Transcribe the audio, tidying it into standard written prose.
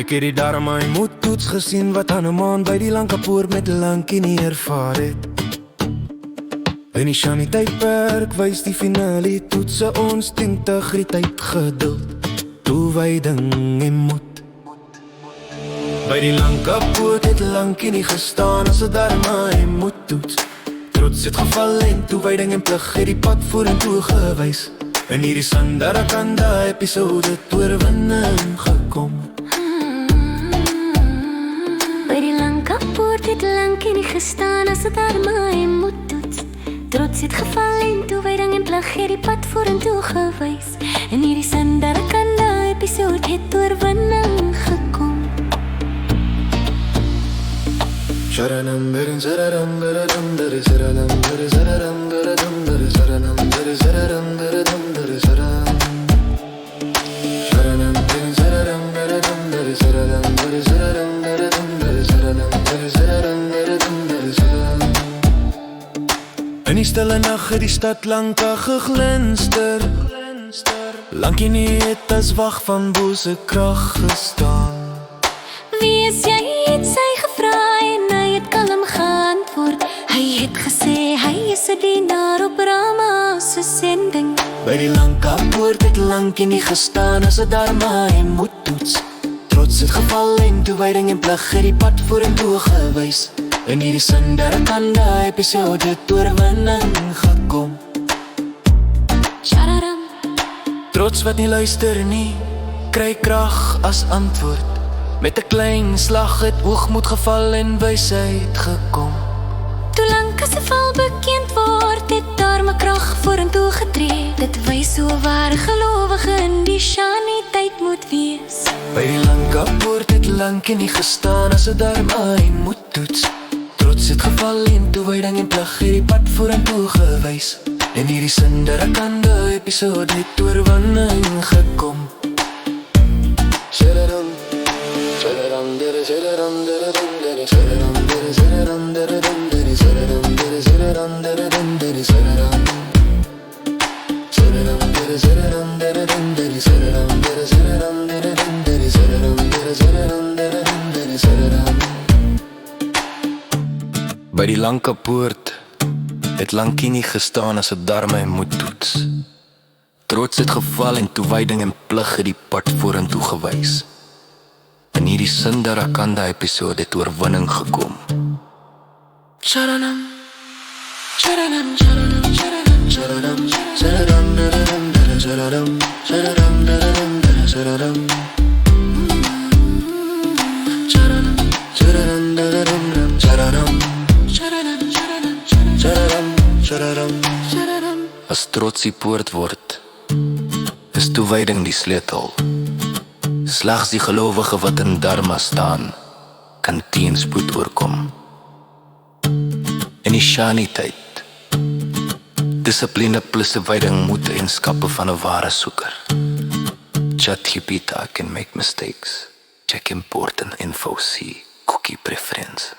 Ek het die Dharma en moed toets gesien wat aan 'n maan by die Lankapoort met lankie nie ervaar het. In die Shani tydperk wys die finale toetse ons integriteit, geduld, toewyding en moed. By die Lankapoort het lankie nie gestaan as 'n Dharma en moed toets. Trots het geval en toewyding en plig het die pad vorentoe gewys. In hierdie Sandarakanda episode het oorwinning gekom. By die Lankapoort het lankie nie gestaan as 'n Dharma en moed toets. Trots het geval en toewyding en plig het die pad vorentoe gewys. In hierdie Sandarakanda episode het oorwinning gekom. Sharanam Garam Sararam Garadam Dare Saranam Dare Sararam Garadam Dare Saranam Dare Sararam Garadam Dare Saram Sharanam Garam Sararam Garadam Dare Saranam Dare Sararam Garadam Dare Saranam Dare Sararam Garadam Dare Saram. In die stille nag het die stad Lanka geglinster. Lankie nie het as wag van bose krag gestaan. Wie is jy, het sy gevra en hy het kalm geantwoord. Hy het gesê hy is 'n dienaar op Rama se sending. By die Lankapoort het lankie nie gestaan as 'n Dharma en moed toets. Trots het geval en toewyding en plig het die pad vorentoe gewys. In hierdie Sandarakanda episode het oorwinning gekom. Shararam. Trots wat nie luister nie, kry krag as antwoord. Met 'n klein slag het hoogmoed geval en wysheid gekom. Toe Lanka se val bekend word, het Dharma krag vorentoe getree. Dit wys hoe 'n ware gelowige in die Shani tyd moet wees. By die Lankapoort het lankie nie gestaan as 'n Dharma en moed toets. Trots het geval en toewyding en plig het die pad vorentoe gewys. In hierdie Sandarakanda episode het oorwinning gekom. Shararam Shararam Dare Shararam Dare Dare Shararam Dare Shararam Dare Dare Shararam Dare Shararam Dare Dare Shararam Shararam Dare Shararam Dare Dare Shararam Dare Shararam Dare Dare Shararam Dare Shararam Dare Dare Shararam. By die Lankapoort het lankie nie gestaan as 'n Dharma en moed toets. Trots het geval en toewyding en plig het die pad vorentoe gewys. In hierdie Sandarakanda episode het oorwinning gekom. Sharanam Sharanam Sharanam Sharanam Sharanam Sharanam Sharanam Sharanam Sharanam Sharanam Sharanam Sharanam Sharanam Sharanam Sharanam. As trots die poort word, is toewyding die sleutel. Slegs die gelowige wat in Dharma staan, kan teenspoed oorkom. In die Shani tyd, dissipline plus wyding moet eenskappe van 'n ware soeker. ChatGPT can make mistakes. Check important info, see cookie preference.